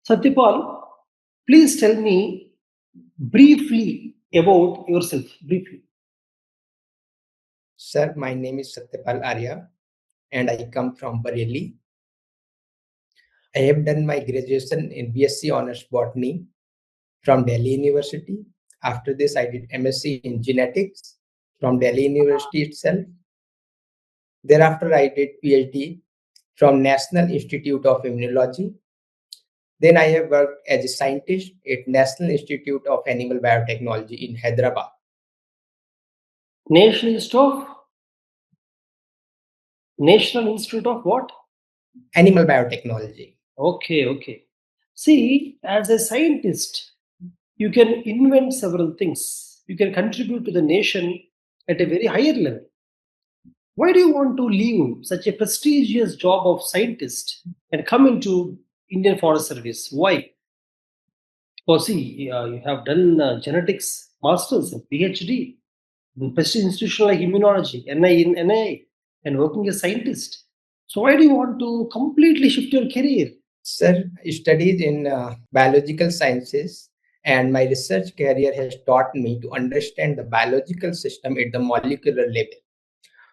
Satyapal, please tell me briefly about yourself. Briefly. Sir, my name is Satya Pal Arya and I come from Bareilly. I have done my graduation in BSc Honours Botany from Delhi University. After this, I did MSc in Genetics from Delhi University itself. Thereafter, I did PhD from National Institute of Immunology. Then I have worked as a scientist at National Institute of Animal Biotechnology in Hyderabad. National Institute of what? Animal Biotechnology. Okay. See, as a scientist, you can invent several things. You can contribute to the nation at a very higher level. Why do you want to leave such a prestigious job of scientist and come into Indian Forest Service? Why? Because see, you have done genetics masters and PhD in prestigious institution like immunology, NI, and working as scientist. So why do you want to completely shift your career? Sir, I studied in biological sciences and my research career has taught me to understand the biological system at the molecular level.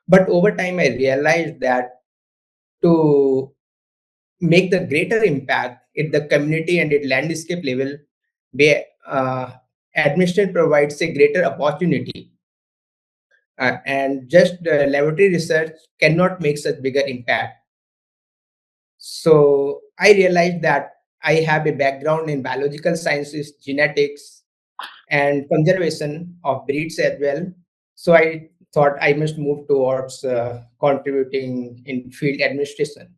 But over time, I realized that to make the greater impact at the community and at landscape level, where administration provides a greater opportunity. And just laboratory research cannot make such bigger impact. So I realized that I have a background in biological sciences, genetics, and conservation of breeds as well. So I thought I must move towards contributing in field administration.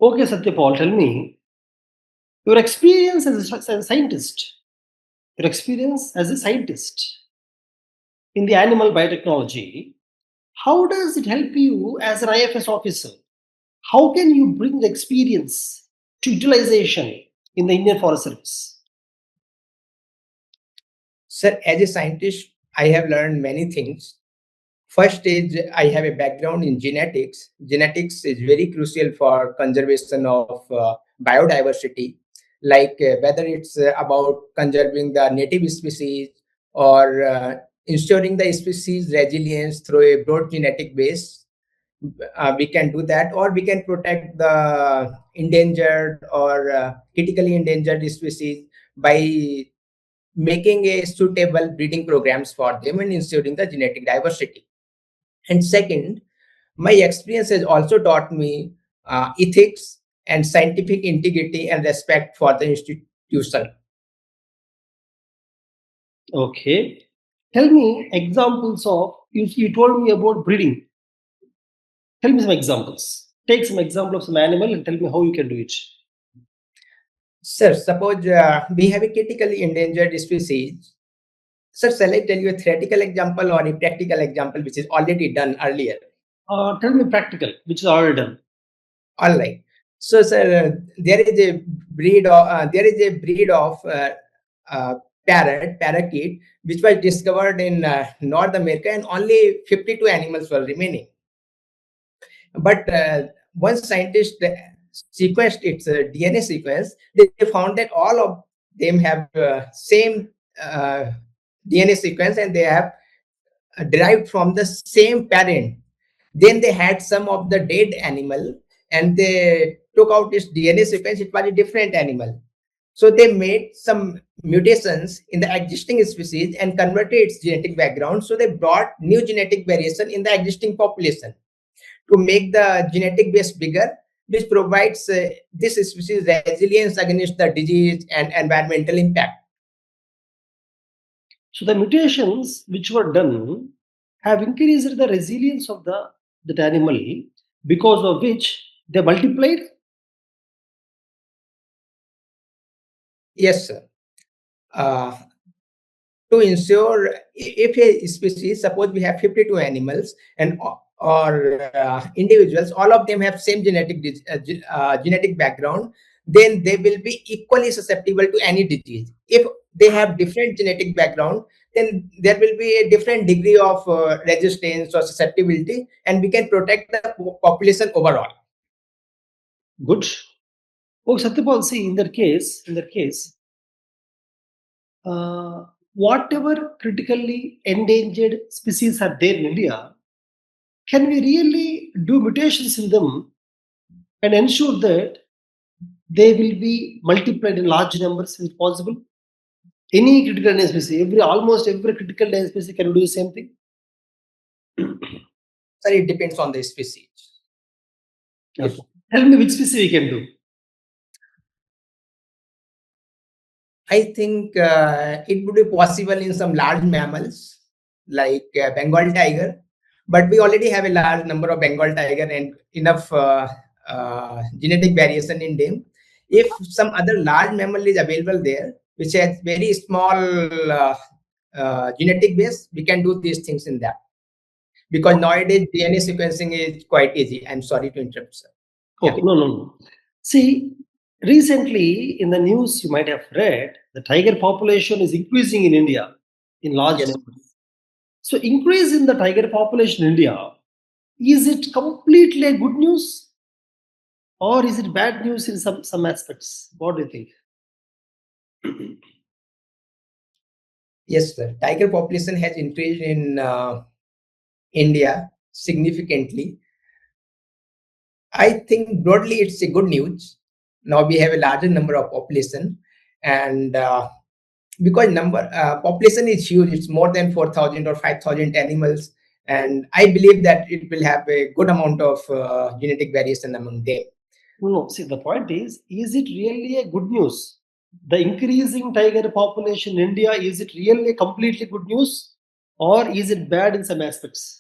Okay, Satyapal, tell me your experience as a scientist. Your experience as a scientist in the animal biotechnology. How does it help you as an IFS officer? How can you bring the experience to utilization in the Indian Forest Service? Sir, as a scientist, I have learned many things. First is I have a background in genetics. Genetics is very crucial for conservation of biodiversity, like whether it's about conserving the native species or ensuring the species resilience through a broad genetic base. We can do that, or we can protect the endangered or critically endangered species by making a suitable breeding programs for them and ensuring the genetic diversity. And second, my experience has also taught me ethics and scientific integrity and respect for the institution. Okay. Tell me examples of, you told me about breeding. Tell me some examples. Take some example of some animal and tell me how you can do it. Sir, suppose we have a critically endangered species. Sir, shall I tell you a theoretical example or a practical example which is already done earlier? Tell me practical, which is already done. All right. So, sir, there is a breed of parakeet, which was discovered in North America, and only 52 animals were remaining. But once scientists sequenced its DNA sequence, they found that all of them have same DNA sequence, and they have derived from the same parent. Then they had some of the dead animal, and they took out its DNA sequence. It was a different animal. So they made some mutations in the existing species and converted its genetic background. So they brought new genetic variation in the existing population to make the genetic base bigger, which provides this species resilience against the disease and environmental impact. So the mutations which were done have increased the resilience of that animal, because of which they multiplied. Yes, sir. To ensure if a species, suppose we have 52 animals and or individuals, all of them have same genetic background, then they will be equally susceptible to any disease. If they have different genetic background, then there will be a different degree of resistance or susceptibility, and we can protect the population overall. Good. Oh, Satyapal, see, in that case, whatever critically endangered species are there in India, can we really do mutations in them and ensure that they will be multiplied in large numbers? Is it possible? Any critical endangered species, almost every critical endangered species can do the same thing. Sir, it depends on the species. If Okay. Tell me which species we can do. I think it would be possible in some large mammals like Bengal tiger, but we already have a large number of Bengal tiger and enough genetic variation in them. If some other large mammal is available there, which has very small genetic base, we can do these things in that. Because nowadays DNA sequencing is quite easy. I'm sorry to interrupt, sir. Yeah. Okay, no. See, recently in the news you might have read the tiger population is increasing in India in large Yes. numbers. So, increase in the tiger population in India, is it completely a good news or is it bad news in some aspects? What do you think? Yes, sir. Tiger population has increased in India significantly. I think broadly it's a good news. Now we have a larger number of population, and because population is huge, it's more than 4,000 or 5,000 animals, and I believe that it will have a good amount of genetic variation among them. No. See, the point is it really a good news? The increasing tiger population in India, is it really completely good news or is it bad in some aspects?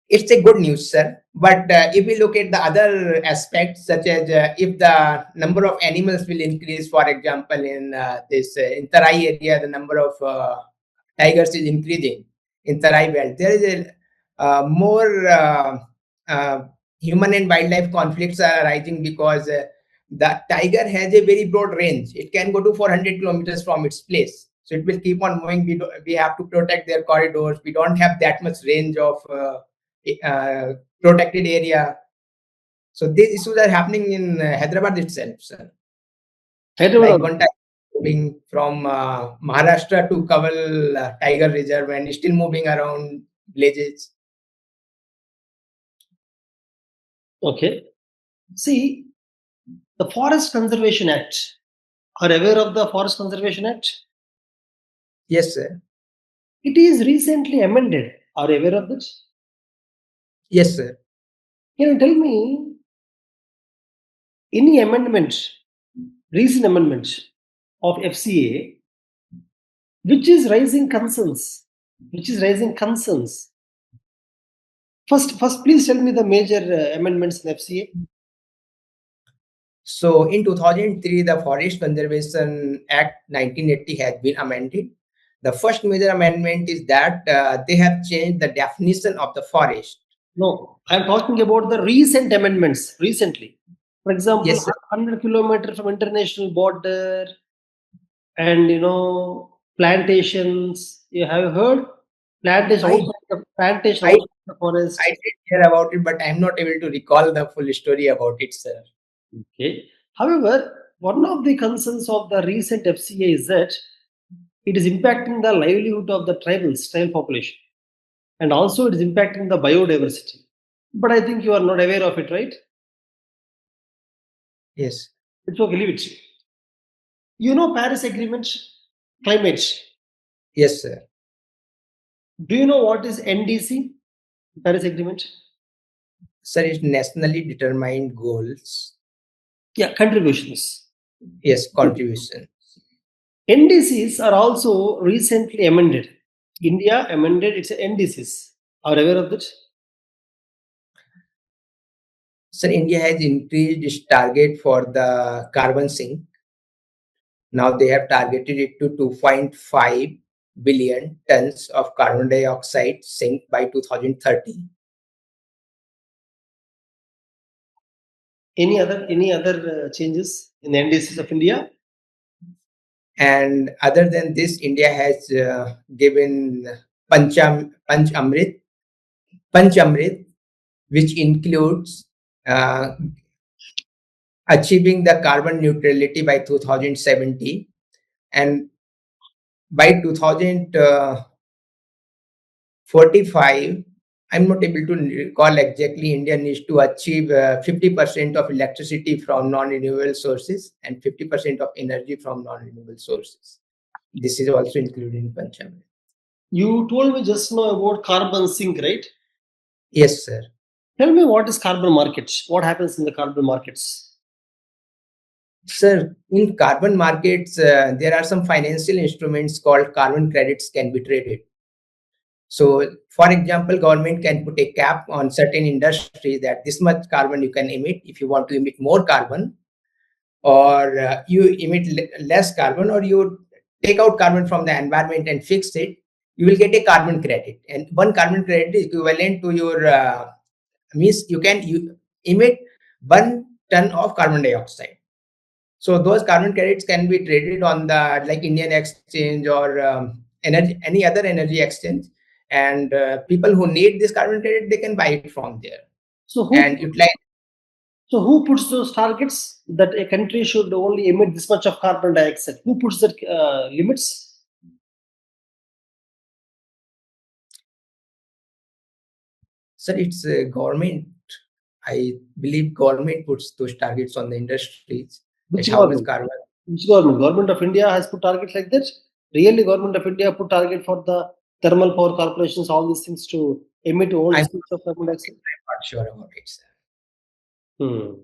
It's a good news, sir. But if we look at the other aspects, such as if the number of animals will increase, for example, in this in Tarai area, the number of tigers is increasing in Tarai belt. There is a more uh, human and wildlife conflicts are arising because the tiger has a very broad range. It can go to 400 kilometers from its place. So it will keep on moving. We have to protect their corridors. We don't have that much range of protected area. So these issues are happening in Hyderabad itself, sir. Like Hyderabad. one time moving from Maharashtra to Kaval Tiger Reserve and still moving around villages. Okay. See, the Forest Conservation Act. Are you aware of the Forest Conservation Act? Yes, sir. It is recently amended. Are you aware of this? Yes, sir. Can you tell me any amendment, recent amendment of FCA, which is raising concerns? Which is raising concerns? First, please tell me the major amendments in FCA. So in 2003, the Forest Conservation Act 1980 has been amended. The first major amendment is that they have changed the definition of the forest. No, I am talking about the recent amendments. Recently, for example, Yes, sir. 100 kilometers from international border, and plantations. You have heard plantation I outside plantation I outside the I forest. did hear about it, but I'm not able to recall the full story about it, sir. Okay. However, one of the concerns of the recent FCA is that it is impacting the livelihood of the tribal population, and also it is impacting the biodiversity. But I think you are not aware of it, right? Yes. It's okay, leave it. You know Paris Agreement, climate. Yes, sir. Do you know what is NDC, Paris Agreement? Sir, it's nationally determined goals. Yeah, contributions. Yes, contribution. NDCs are also recently amended. India amended its NDCs. Are you aware of that? Sir, India has increased its target for the carbon sink. Now they have targeted it to 2.5 billion tons of carbon dioxide sink by 2030. Any other changes in the NDCs of India? And other than this, India has given Panch Amrit, which includes uh, achieving the carbon neutrality by 2070, and by 2045, I'm not able to recall exactly, India needs to achieve 50% of electricity from non-renewable sources and 50% of energy from non-renewable sources. This is also included in Panchamrit. You told me just now about carbon sink, right? Yes, sir. Tell me, what is carbon markets? What happens in the carbon markets? Sir, in carbon markets, there are some financial instruments called carbon credits can be traded. So, for example, government can put a cap on certain industries that this much carbon you can emit. If you want to emit more carbon, or you emit less carbon, or you take out carbon from the environment and fix it, you will get a carbon credit. And one carbon credit is equivalent to your means you can emit 1 ton of carbon dioxide. So those carbon credits can be traded on the like Indian exchange or any other energy exchange, and people who need this carbon credit, they can buy it from there So and who utilize. so who puts those targets that a country should only emit this much of carbon dioxide? Who puts that limits? Sir, it's government. I believe government puts those targets on the industries. Which That how much government? carbon. Which government? Government of India has put targets like that? Really, Government of India put target for the thermal power corporations, all these things to emit all I'm this much of carbon dioxide? not sure about it, sir. Hmm.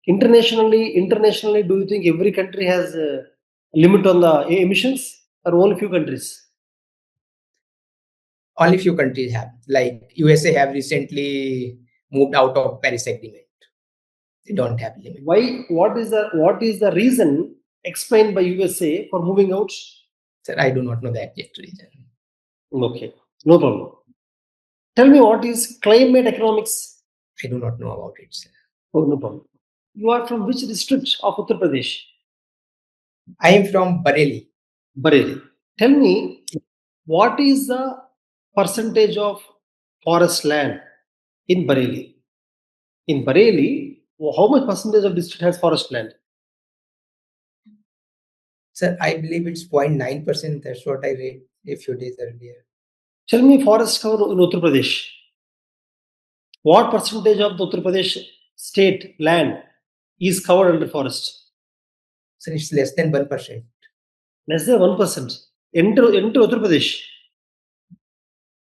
Internationally, do you think every country has a limit on the emissions, or only few countries? Only few countries have, like USA have recently moved out of Paris Agreement. They don't have limit. Why? What is the reason explained by USA for moving out? Sir, I do not know the exact reason. Okay, no problem. Tell me, what is climate economics? I do not know about it, sir. Oh, no problem. You are from which district of Uttar Pradesh? I am from Bareilly. Bareilly. Tell me, what is the percentage of forest land in Bareilly? In Bareilly, how much percentage of district has forest land? Sir, I believe it's 0.9%. That's what I read a few days earlier. Tell me, forest cover in Uttar Pradesh. What percentage of the Uttar Pradesh state land is covered under forest? Sir, it's less than 1%. Less than 1%. Enter Uttar Pradesh.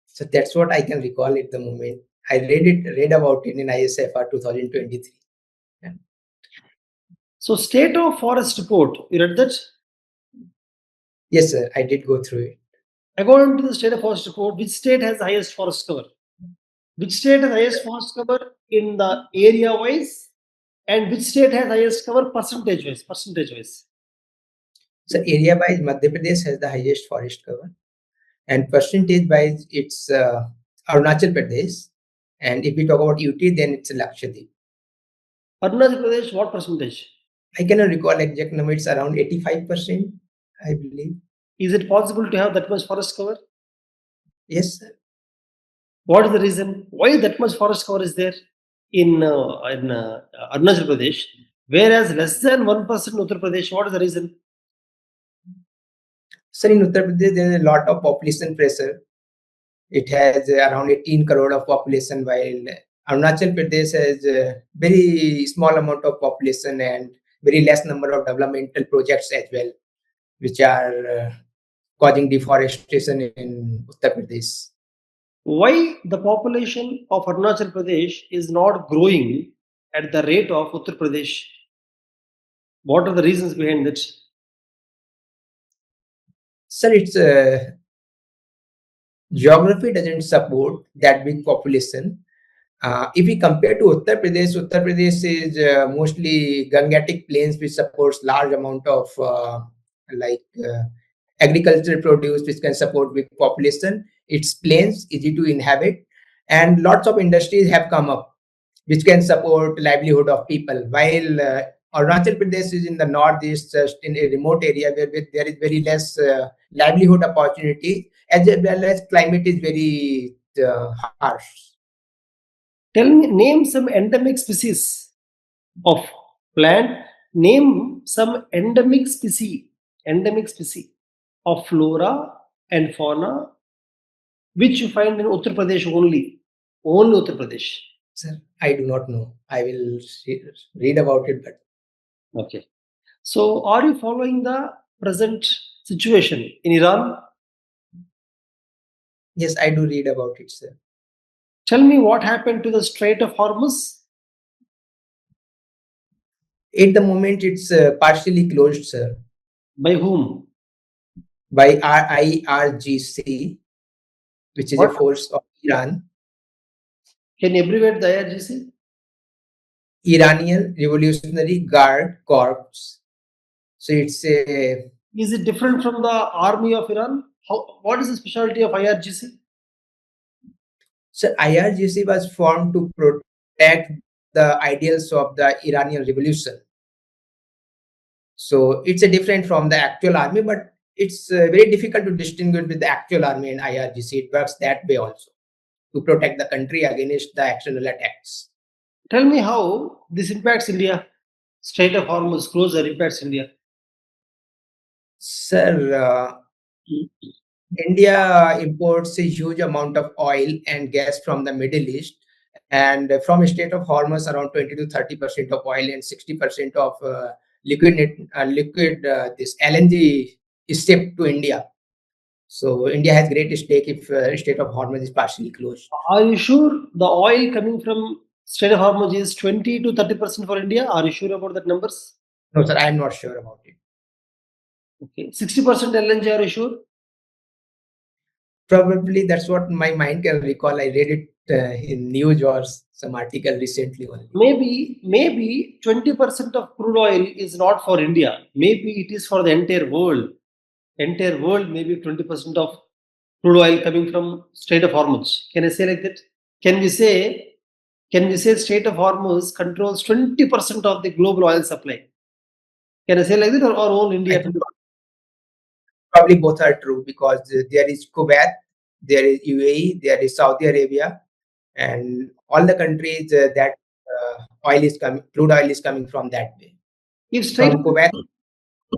So that's what I can recall at the moment. I read about it in ISFR 2023. Yeah. So, state of forest report, you read that? Yes, sir, I did go through it. According to the state of forest report, which state has the highest forest cover? Which state has highest forest cover in the area wise, and which state has highest cover percentage wise? Percentage wise. So area-wise, Madhya Pradesh has the highest forest cover, and percentage-wise, it's Arunachal Pradesh. And if we talk about UT, then it's Lakshadweep. Arunachal Pradesh, what percentage? I cannot recall exact number. It's around 85%, I believe. Is it possible to have that much forest cover? Yes, sir. What is the reason? Why that much forest cover is there in Arunachal Pradesh, whereas less than 1% Uttar Pradesh? What is the reason? Sir, in Uttar Pradesh, there is a lot of population pressure. It has around 18 crore of population, while Arunachal Pradesh has a very small amount of population and very less number of developmental projects as well, which are causing deforestation in Uttar Pradesh. Why the population of Arunachal Pradesh is not growing at the rate of Uttar Pradesh? What are the reasons behind that? Sir, it's geography doesn't support that big population. If we compare to Uttar Pradesh is mostly Gangetic plains, which supports large amount of like agricultural produce, which can support big population. It's plains, easy to inhabit, and lots of industries have come up, which can support livelihood of people. While Arunachal Pradesh is in the northeast, just in a remote area where there is very less livelihood opportunity, as well as climate is very harsh. Tell me, name some endemic species of Plant. Name some endemic species of flora and fauna which you find in Uttar Pradesh only. Only Uttar Pradesh. Sir, I do not know. I will read about it, but Okay. So, are you following the present situation in Iran? yes, I do read about it, sir. Tell me what happened to the Strait of Hormuz? At the moment, it's partially closed, sir, By whom? by IRGC, which is a What? force of Iran, Can you abbreviate the IRGC? Iranian Revolutionary Guard Corps. So it's a Is it different from the army of Iran? What is the specialty of IRGC? so IRGC was formed to protect the ideals of the Iranian revolution. So it's a different from the actual army, but it's very difficult to distinguish with the actual army and IRGC. It works that way also to protect the country against the external attacks. Tell me how this impacts India. Strait of Hormuz closure impacts India. Sir, India imports a huge amount of oil and gas from the Middle East, and from a state of Hormuz, around 20 to 30% of oil and 60% of liquid this LNG is shipped to India. So India has great stake if state of Hormuz is partially closed. Are you sure the oil coming from Strait of Hormuz is 20 to 30% for India? Are you sure about that numbers? No, sir, I am not sure about it. Okay. 60% LNG, are you sure? Probably that's what my mind can recall. I read it in news or some article recently only. Maybe 20% of crude oil is not for India. Maybe it is for the entire world. Entire world, maybe 20% of crude oil coming from Strait of Hormuz. Can I say like that? Can we say Strait of Hormuz controls 20% of the global oil supply? Can I say like that, or all I India? think probably both are true because there is Kuwait, there is UAE, there is Saudi Arabia, and all the countries that crude oil is coming from that way. If Strait From Kuwait,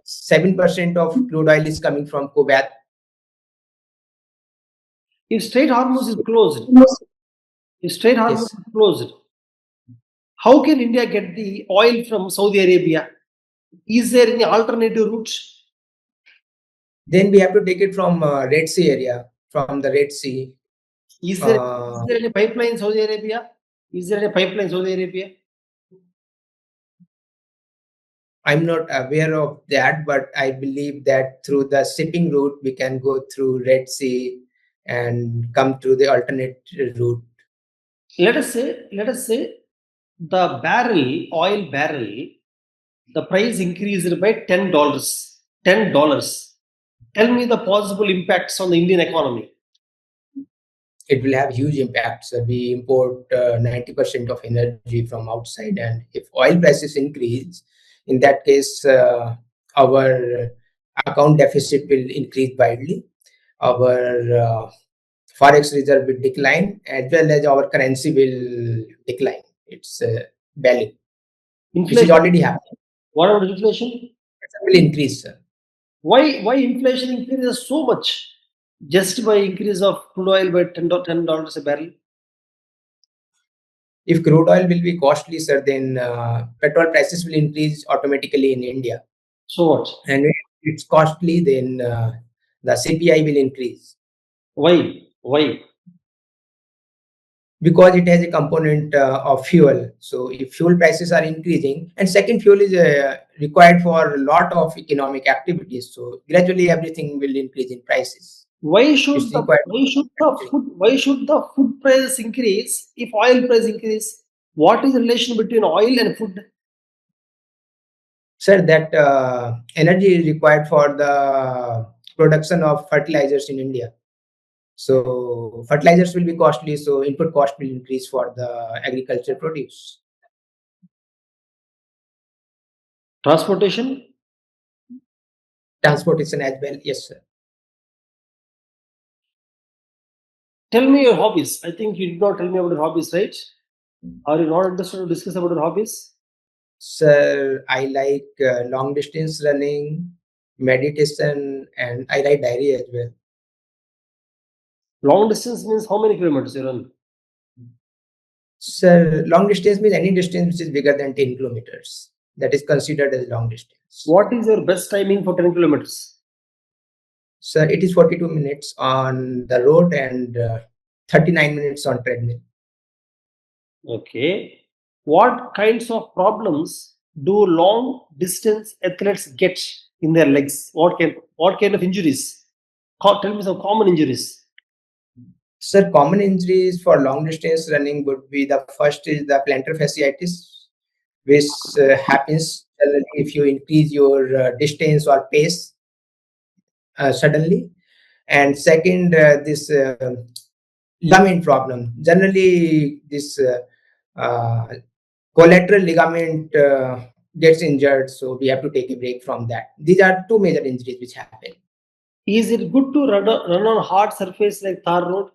7% of crude oil is coming from Kuwait. if Strait Hormuz is closed, if Strait Hormuz Yes. is closed, how can India get the oil from Saudi Arabia? Is there any alternative route? Then we have to take it from Red Sea area, from the Red Sea. Is Uh, there any pipeline in Saudi Arabia? Is there any pipeline in Saudi Arabia? I'm not aware of that, but I believe that through the shipping route, we can go through Red Sea and come through the alternate route. Let us say the oil barrel, the price increased by $10. $10. Tell me the possible impacts on the Indian economy. It will have huge impacts. We import 90% of energy from outside, and if oil prices increase, in that case, our account deficit will increase widely. Our forex reserve will decline, as well as our currency will decline. It's value, which is Inflation. already happening. What about inflation? It will increase, sir. Why inflation increases so much just by increase of crude oil by $10 a barrel? If crude oil will be costly, sir, then petrol prices will increase automatically in India. So what? And if it's costly, then the CPI will increase Why? Why? because it has a component of fuel. So if fuel prices are increasing, and second, fuel is required for a lot of economic activities. So gradually, everything will increase in prices. Why should It's the required. why should the food price increase if oil price increase? What is the relation between oil and food? Sir, that energy is required for the production of fertilizers in India. So fertilizers will be costly, so input cost will increase for the agriculture produce. Transportation. Transportation as well, yes, sir. Tell me your hobbies. I think you did not tell me about your hobbies, right? Are you not interested to discuss about your hobbies? Sir, I like long distance running, meditation, and I write diary as well. Long distance means how many kilometers you run? Sir, long distance means any distance which is bigger than 10 kilometers. That is considered as long distance. What is your best timing for 10 kilometers? Sir, it is 42 minutes on the road and 39 minutes on treadmill. Okay. What kinds of problems do long distance athletes get in their legs? What kind of injuries? Tell me some common injuries. Sir, common injuries for long distance running would be the first is the plantar fasciitis, which happens generally if you increase your distance or pace suddenly. And second, this ligament problem. Generally, this uh, collateral ligament gets injured, so we have to take a break from that. These are two major injuries which happen. Is it good to run on hard surface like tar road?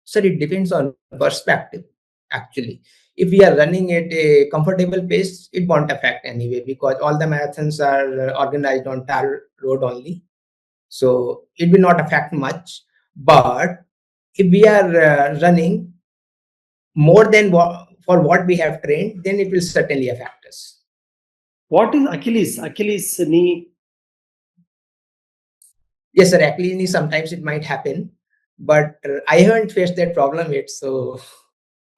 So it depends on perspective. Actually, if we are running at a comfortable pace, it won't affect anyway because all the marathons are organized on tar road only. So it will not affect much. But if we are running more than for what we have trained, then it will certainly affect us. What is Achilles? Achilles knee. Yes, sir. Actually, sometimes it might happen, but I haven't faced that problem yet, so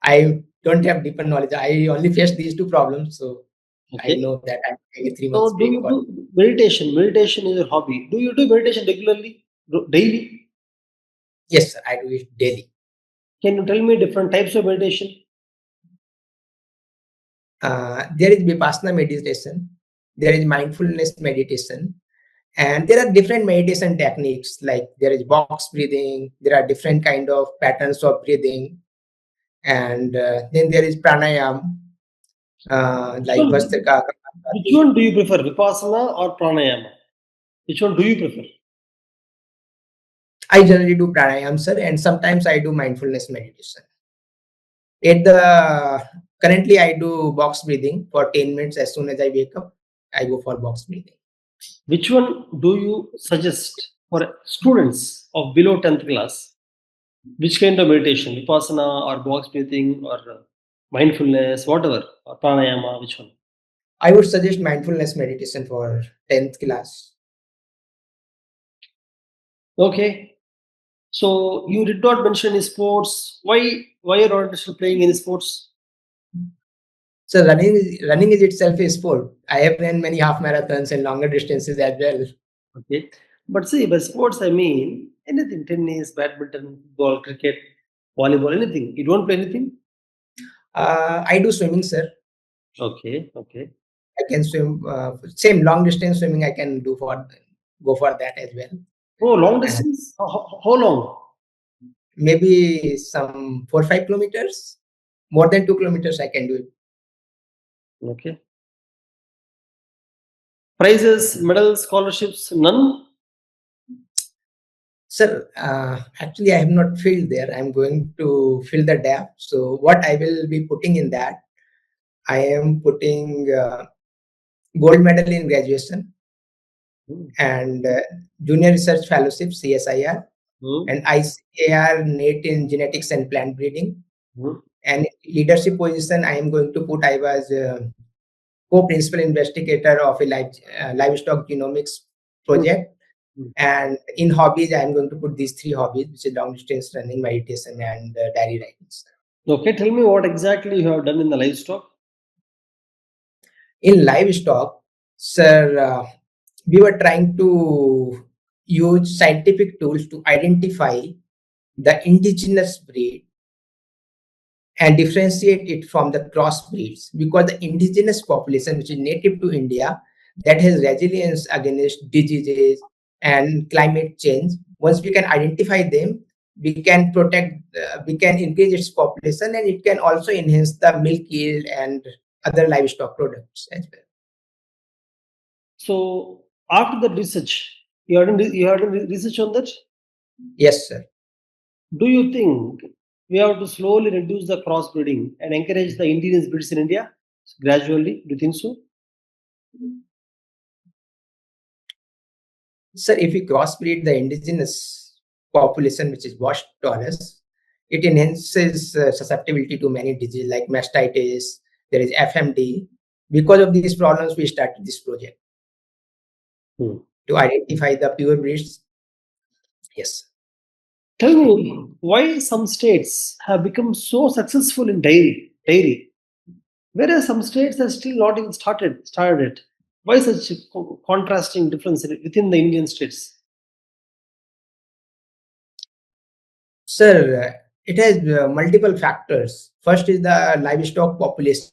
I don't have deeper knowledge. I only faced these two problems, so I Okay. know that I'm taking 3 months So do break you for. do meditation? Meditation is your hobby. Do you do meditation regularly? Daily? Yes, sir. I do it daily. Can you tell me different types of meditation? There is vipassana meditation. There is mindfulness meditation. And there are different meditation techniques, like there is box breathing, there are different kind of patterns of breathing, and then there is pranayam, Which like one, Vastrika. which one do you prefer, Vipassana or Pranayama? Which one do you prefer? I generally do pranayam, sir, and sometimes I do mindfulness meditation. At the currently I do box breathing for 10 minutes as soon as I wake up. I go for box breathing. Which one do you suggest for students of below 10th class? Which kind of meditation? Vipassana or box breathing or mindfulness, whatever, or Pranayama, which one? I would suggest mindfulness meditation for 10th class. Okay. So you did not mention any sports. Why you're not interested in playing any sports? So running is itself a sport. I have run many half marathons and longer distances as well. Okay. But see, by sports I mean anything, tennis, badminton, football, cricket, volleyball, anything. You don't play anything? I do swimming, sir. Okay, okay. I can swim. Same long distance swimming. I can go for that as well. Oh, long And distance? How long? maybe some 4 5 kilometers, more than 2 kilometers. I can do it. Okay. Prizes, medals, scholarships, none? Sir, actually, I have not filled there. I'm going to fill the DAF. So what I will be putting in that, I am putting gold medal in graduation Hmm. and junior research fellowship CSIR Hmm. and ICAR NET in genetics and plant breeding. Hmm. And leadership position, I am going to put. I was co-principal investigator of a livestock genomics Hmm. project. Hmm. And in hobbies, I am going to put these three hobbies, which is long distance running, meditation, and diary writing. Okay, tell me what exactly you have done in the livestock. In livestock, sir, we were trying to use scientific tools to identify the indigenous breed and differentiate it from the crossbreeds, because the indigenous population which is native to India, that has resilience against diseases and climate change. Once we can identify them, we can protect, we can increase its population, and it can also enhance the milk yield and other livestock products as well. So after the research, you had done research on that. Yes, sir. Do you think we have to slowly reduce the crossbreeding and encourage the indigenous breeds in India gradually? Do you think so? Sir, if we crossbreed the indigenous population, which is washed Taurus, it enhances susceptibility to many diseases like mastitis. There is FMD. Because of these problems, we started this project to identify the pure breeds. Yes. Tell me why some states have become so successful in dairy, whereas some states have still not even started it. Why such contrasting difference within the Indian states? Sir, it has multiple factors. First is the livestock population.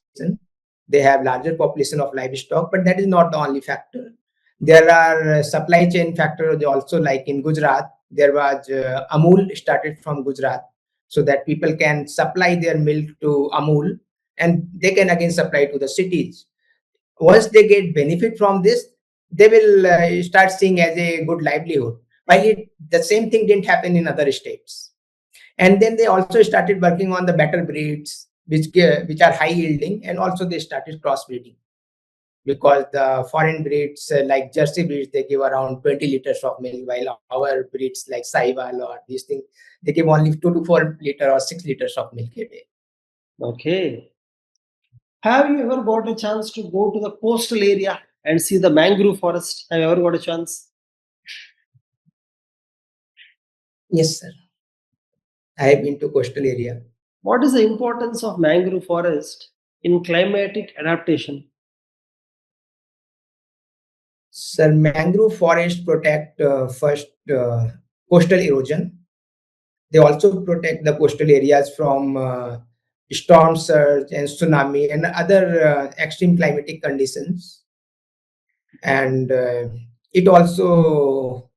They have larger population of livestock, but that is not the only factor. There are supply chain factors also, like in Gujarat, there was Amul started from Gujarat, so that people can supply their milk to Amul and they can again supply to the cities. Once they get benefit from this, they will start seeing as a good livelihood. While the same thing didn't happen in other states. And then they also started working on the better breeds, which are high yielding, and also they started crossbreeding, because the foreign breeds like Jersey breeds, they give around 20 liters of milk, while our breeds like Sahiwal or these things, they give only 2 to 4 liter or 6 liters of milk a day. Okay. Have you ever got a chance to go to the coastal area and see the mangrove forest? Have you ever got a chance? Yes, sir. I have been to coastal area. What is the importance of mangrove forest in climatic adaptation? Sir, mangrove forests protect first coastal erosion. They also protect the coastal areas from storm surge and tsunami and other extreme climatic conditions. And it also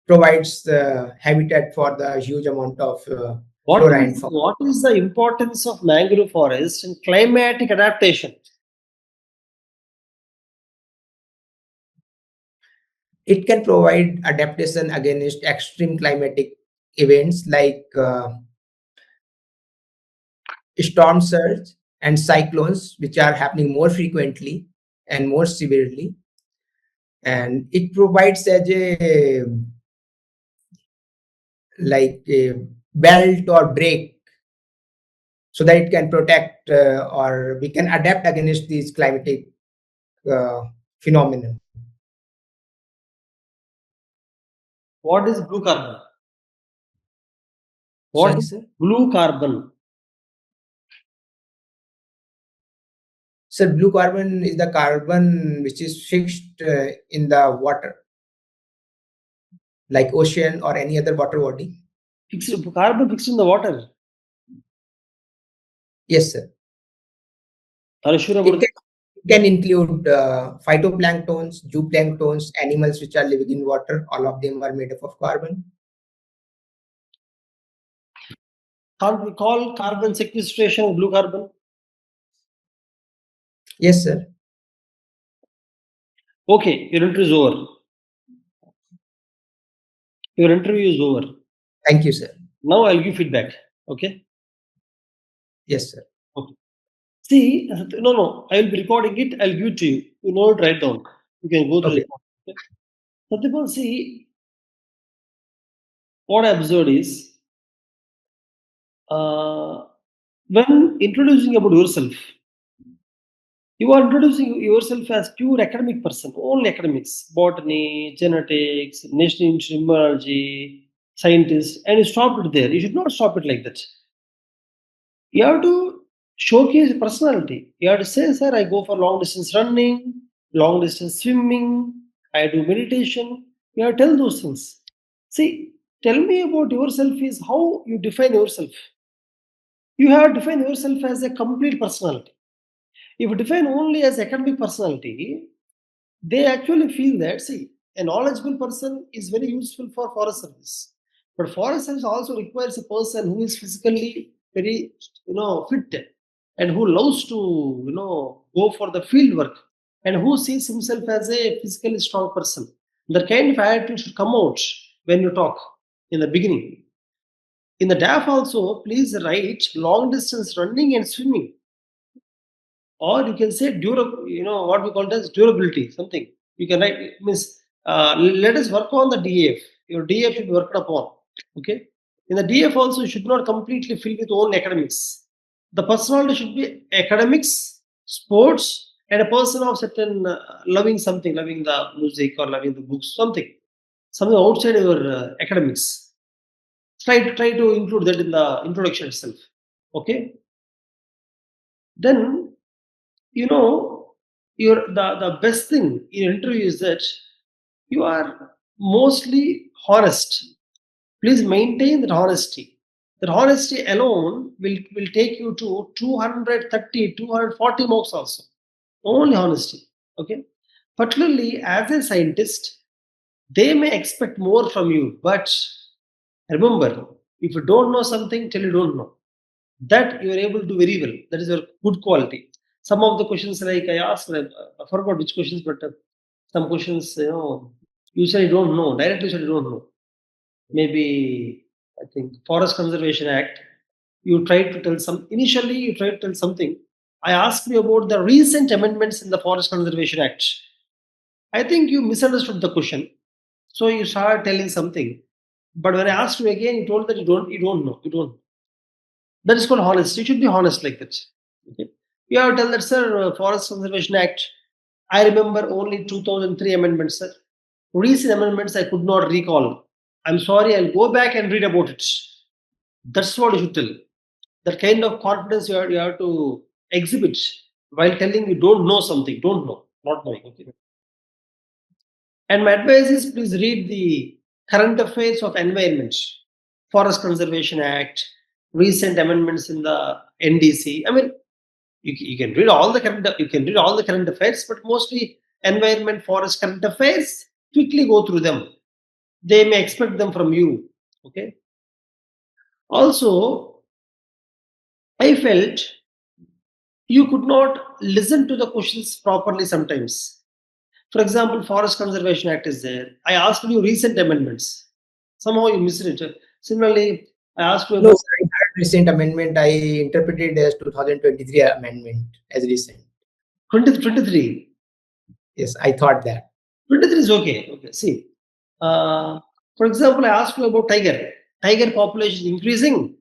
provides the habitat for the huge amount of flora and fauna. What is the importance of mangrove forest in climatic adaptation? It can provide adaptation against extreme climatic events like storm surge and cyclones, which are happening more frequently and more severely. And it provides as a like a belt or break, so that it can protect or we can adapt against these climatic phenomena. What is blue carbon? What Sorry, is sir. blue carbon? So blue carbon is the carbon which is fixed in the water, like ocean or any other water body. Carbon fixed in the water. Yes, sir. Are you sure It about can, it can include phytoplanktons, zooplanktons, animals which are living in water. All of them are made up of carbon. Can't we call carbon sequestration blue carbon? Yes, sir. Okay, your interview is over. Your interview is over. Thank you, sir. Now I'll give feedback. Okay. Yes, sir. Okay. See, no. I will be recording it. I'll give it to you. You know it, write down. You can go through Okay. it. Okay. Satya Pal, see, what I observed is when introducing about yourself, you are introducing yourself as pure academic person, only academics, botany, genetics, national immunology, scientist, and you stop it there. You should not stop it like that. You have to showcase personality. You have to say, sir, I go for long distance running, long distance swimming, I do meditation. You have to tell those things. See, tell me about yourself is how you define yourself. You have to define yourself as a complete personality. If you define only as academic personality, they actually feel that, see, a knowledgeable person is very useful for forest service. But forest service also requires a person who is physically very, fit and who loves to, go for the field work and who sees himself as a physically strong person. The kind of attitude should come out when you talk in the beginning. In the DAF also, please write long distance running and swimming. Or you can say what we call as durability, something. You can write, means let us work on the DAF. Your DAF should be worked upon. Okay. In the DAF also, you should not completely fill with only academics. The personality should be academics, sports, and a person of certain loving something, loving the music or loving the books, something outside your academics. Try to include that in the introduction itself. Okay. Then the best thing in an interview is that you are mostly honest. Please maintain that honesty. That honesty alone will take you to 230, 240 marks also. Only honesty. Okay. Particularly as a scientist, they may expect more from you, but remember, if you don't know something, tell you don't know. That you are able to do very well. That is your good quality. Some of the questions like I asked, I forgot which questions, but some questions, you say you don't know. Directly said you don't know. Maybe I think Forest Conservation Act. You tried to tell some. Initially, you tried to tell something. I asked you about the recent amendments in the Forest Conservation Act. I think you misunderstood the question, so you started telling something. But when I asked you again, you told that you don't know. You don't. That is called honesty. You should be honest like that. Okay. You have to tell that, sir, Forest Conservation Act. I remember only 2003 amendments, sir. Recent amendments I could not recall. I'm sorry, I'll go back and read about it. That's what you should tell. That kind of confidence you have to exhibit while telling you don't know something. Don't know. Not knowing. Okay. And my advice is please read the current affairs of environment, Forest Conservation Act, recent amendments in the NDC. I mean, you can read all the current affairs, but mostly environment, forest, current affairs. Quickly go through them. They may expect them from you. Okay. Also, I felt you could not listen to the questions properly sometimes. For example, Forest Conservation Act is there. I asked you recent amendments. Somehow you missed it. Similarly, I asked you No, about sir, in that recent amendment, I interpreted as 2023 amendment as recent. 2023. Yes, I thought that. 23 is okay. Okay. See, for example, I asked you about tiger. Tiger population is increasing.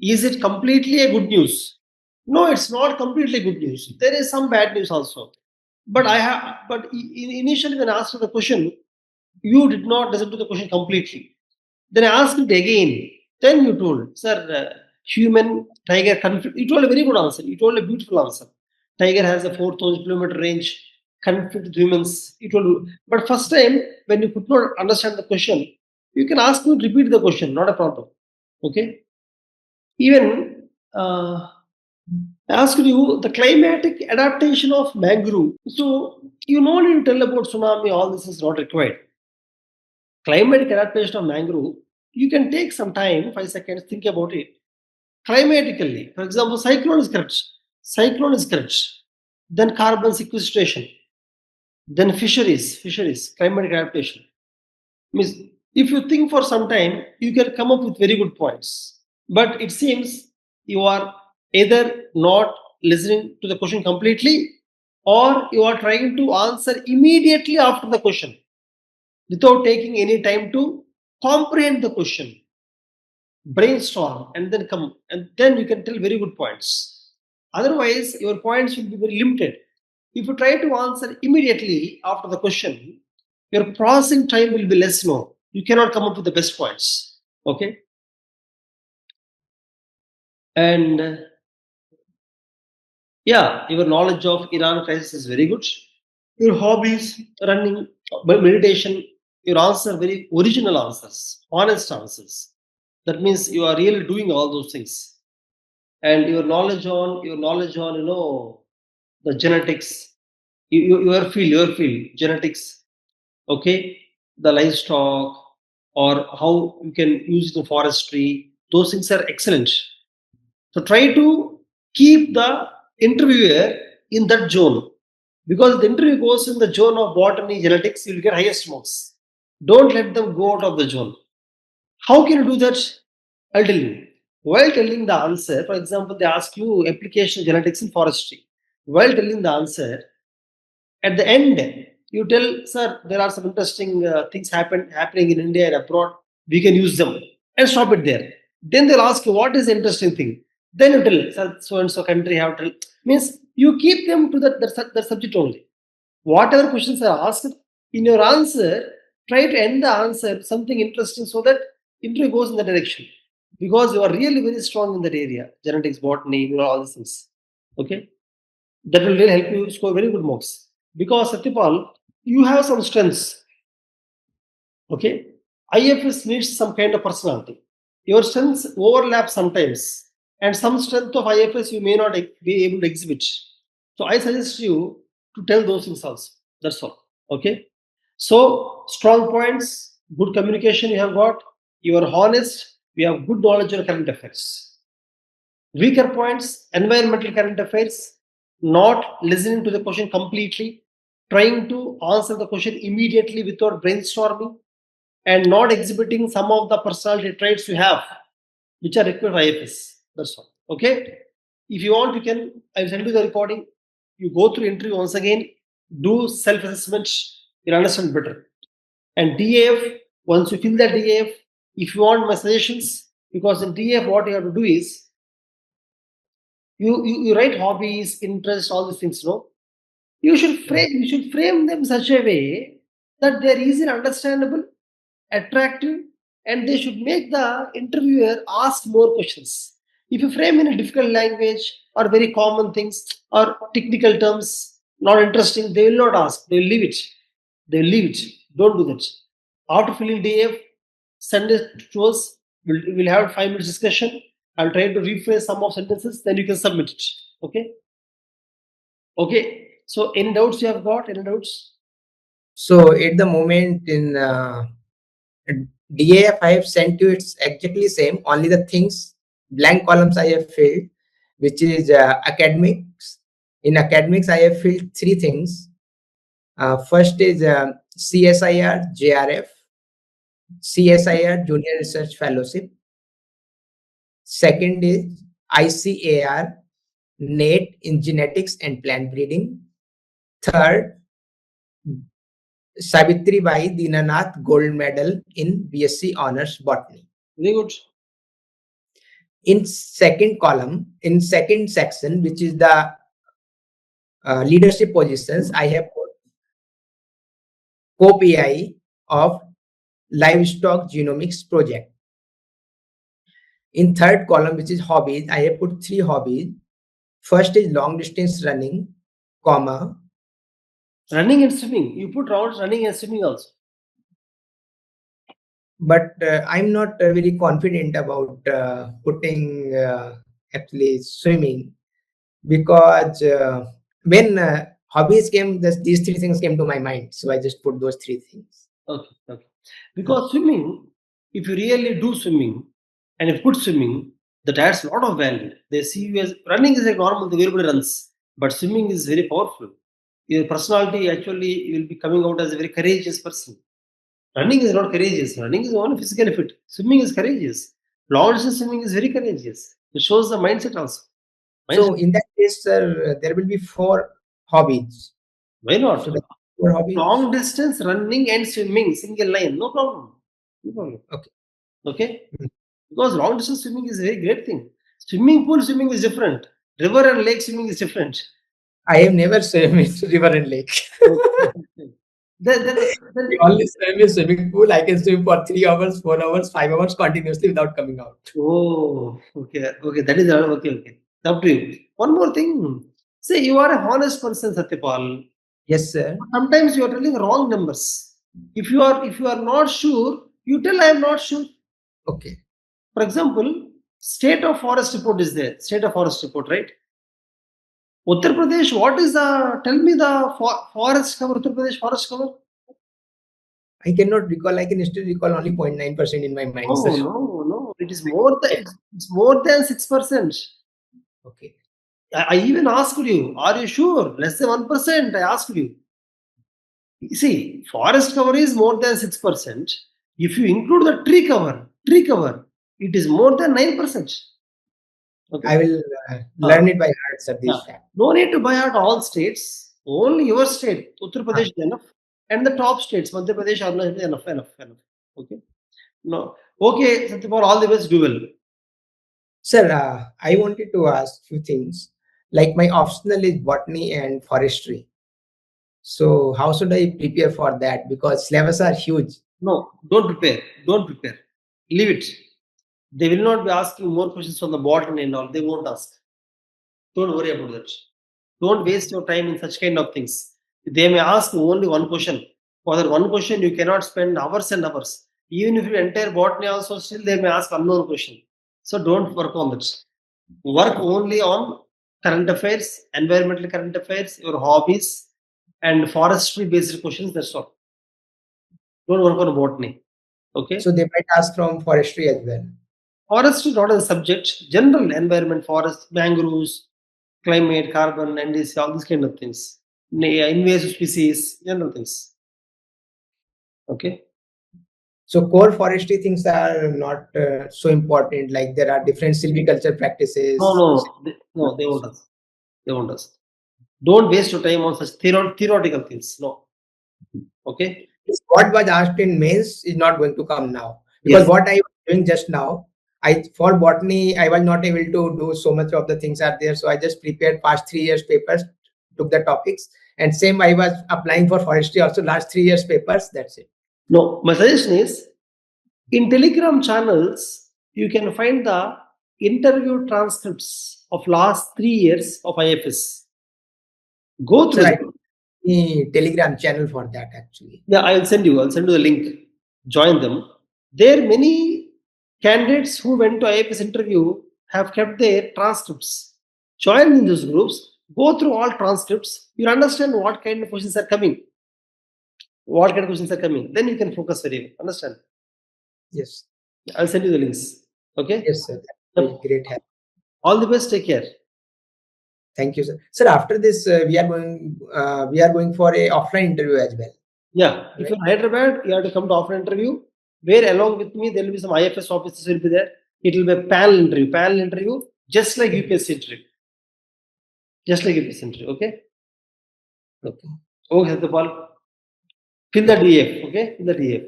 Is it completely a good news? No, it's not completely good news. There is some bad news also. But initially when I asked you the question, you did not listen to the question completely. Then I asked it again. Then you told, sir, human tiger conflict. You told a very good answer. You told a beautiful answer. Tiger has a 4,000 kilometer range, conflict with humans. You told, but first time when you could not understand the question, you can ask me to repeat the question, not a problem. Okay. Even I asked you the climatic adaptation of mangrove. So you no need to tell about tsunami. All this is not required. Climatic adaptation of mangrove, you can take some time, 5 seconds, think about it. Climatically, for example, cyclone is correct. Cyclone is correct. Then carbon sequestration. Then fisheries, climatic adaptation. Means if you think for some time, you can come up with very good points. But it seems you are either not listening to the question completely or you are trying to answer immediately after the question without taking any time to comprehend the question, brainstorm, and then come, and then you can tell very good points. Otherwise, your points will be very limited. If you try to answer immediately after the question, your processing time will be less. No, you cannot come up with the best points. Okay, and yeah, your knowledge of Iran crisis is very good. Your hobbies, running, meditation, your answer very original answers, honest answers. That means you are really doing all those things. And your knowledge on the genetics, your field, genetics, okay, the livestock, or how you can use the forestry. Those things are excellent. So try to keep the interviewer in that zone. Because if the interview goes in the zone of botany, genetics, you'll get highest marks. Don't let them go out of the zone. How can you do that? I'll tell you. While telling the answer, for example, they ask you application of genetics in forestry. While telling the answer, at the end, you tell, sir, there are some interesting things happening in India and abroad. We can use them, and stop it there. Then they'll ask you what is the interesting thing. Then you tell, sir, so and so country have to means you keep them to that subject only. Whatever questions are asked in your answer, try to end the answer something interesting so that interview goes in that direction. Because you are really very strong in that area, genetics, botany, all these things. Okay, that will really help you score very good marks. Because Satyapal, you have some strengths. Okay, IFS needs some kind of personality. Your strengths overlap sometimes, and some strength of IFS you may not be able to exhibit. So I suggest you to tell those things also. That's all. Okay. So strong points, good communication you have got. You are honest. You have good knowledge of current affairs. Weaker points, environmental current affairs, not listening to the question completely, trying to answer the question immediately without brainstorming, and not exhibiting some of the personality traits you have, which are required for IFS. That's all. Okay. If you want, you can. I'll send you the recording. You go through interview once again. Do self-assessment. You'll understand better. And DAF. Once you fill that DAF, if you want my suggestions, because in DAF, what you have to do is you write hobbies, interests, all these things. No, you should frame them such a way that they're easily understandable, attractive, and they should make the interviewer ask more questions. If you frame in a difficult language or very common things or technical terms, not interesting, they will not ask. They will leave it. They will leave it. Don't do that. After filling DF, send it to us. We'll have a 5 minutes discussion. I'll try to rephrase some of sentences. Then you can submit it. Okay. Okay. So, any doubts you have got? Any doubts? So at the moment in DAF I have sent you, it's exactly same. Only the things, blank columns I have filled, which is academics. In academics, I have filled three things. First is CSIR JRF, CSIR Junior Research Fellowship. Second is ICAR NET in Genetics and Plant Breeding. Third, Savitri Bai Dinanath Gold Medal in BSc Honors Botany. Very good. In second column, in second section, which is the leadership positions, I have put co-PI of Livestock Genomics Project. In third column, which is hobbies, I have put three hobbies. First is long distance running, comma. Running and swimming. You put running and swimming also. But I'm not very confident about putting actually swimming, because when hobbies came, these three things came to my mind. So I just put those three things. Okay, okay. Because swimming, if you really do swimming and if put swimming, that adds a lot of value. They see you as running is like normal, everybody runs, but swimming is very powerful. Your personality actually will be coming out as a very courageous person. Running is not courageous. Running is only physical effort. Swimming is courageous. Long distance swimming is very courageous. It shows the mindset also. So in that case, sir, there will be four hobbies. Why not? So the four hobbies. Long distance running and swimming, single line, no problem. No problem. Okay. Okay. Because long distance swimming is a very great thing. Swimming pool swimming is different. River and lake swimming is different. I have never swum in river and lake. Then Only swim in swimming pool. I can swim for 3 hours, 4 hours, 5 hours continuously without coming out. oh, okay, okay. That is okay, okay. Up to you. One more thing. Say you are a honest person, Satyapal. Yes, sir. Sometimes you are telling wrong numbers. If you are not sure, you tell I am not sure. Okay. For example, state of forest report is there. State of forest report, right? Uttar Pradesh, what is the, tell me the forest cover, Uttar Pradesh forest cover? I cannot recall. I can still recall only 0.9% in my mind, No, sir. no. It is more than, it's more than 6%. Okay. I even asked you, are you sure? Less than 1%, I asked you. You see, forest cover is more than 6%. If you include the tree cover, It is more than 9%. Okay. I will learn it by heart, sir. This fact. No need to buy out all states. Only your state, Uttar Pradesh is enough, and the top states, Madhya Pradesh, Arunachal is enough. Okay. No. Okay, Satya Pal, all the best. Do well. Sir, I wanted to ask few things. Like my optional is botany and forestry. So how should I prepare for that? Because syllabus are huge. No, don't prepare. Don't prepare. Leave it. They will not be asking more questions on the bottom and all. They won't ask. Don't worry about that. Don't waste your time in such kind of things. They may ask only one question. For that one question, you cannot spend hours and hours. Even if you entire botany also, still they may ask unknown question. So don't work on that. Work only on current affairs, environmental current affairs, your hobbies, and forestry based questions. That's all. Don't work on botany. Okay. So they might ask from forestry as well. Forestry not as a subject, general environment, forest, mangroves, climate, carbon, NDC, all these kind of things. Invasive species, general things. Okay. So core forestry things are not so important. Like there are different silviculture practices. No, they won't ask. They won't ask. Don't waste your time on such theoretical things. No. Okay. What was asked in mains is not going to come now, because Yes. what I was doing just now, for botany I was not able to do so much of the things are there, so I just prepared past 3 years papers, took the topics, and same I was applying for forestry also last 3 years papers. That's it. No, my suggestion is in Telegram channels, you can find the interview transcripts of last 3 years of IFS. Go through Sir, I them. need Telegram channel for that actually. Yeah, I'll send you the link. Join them. There many candidates who went to IFS interview have kept their transcripts. Join in those groups. Go through all transcripts. You'll understand what kind of questions are coming. What kind of questions are coming. Then you can focus very well. Understand? Yes. I'll send you the links. Okay? Yes, sir. That's great help. All the best. Take care. Thank you, sir. Sir, after this, we are going for a offline interview as well. Yeah. If you're in Hyderabad, you have to come to offline interview. Where along with me, there will be some IFS officers will be there. It will be a panel interview. Panel interview, just like UPSC interview. Just like UPSC interview. Okay. Okay. Okay, Satya Pal. Fill the DF. Okay. Fill the DF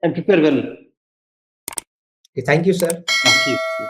and prepare well. Okay, thank you, sir. See you.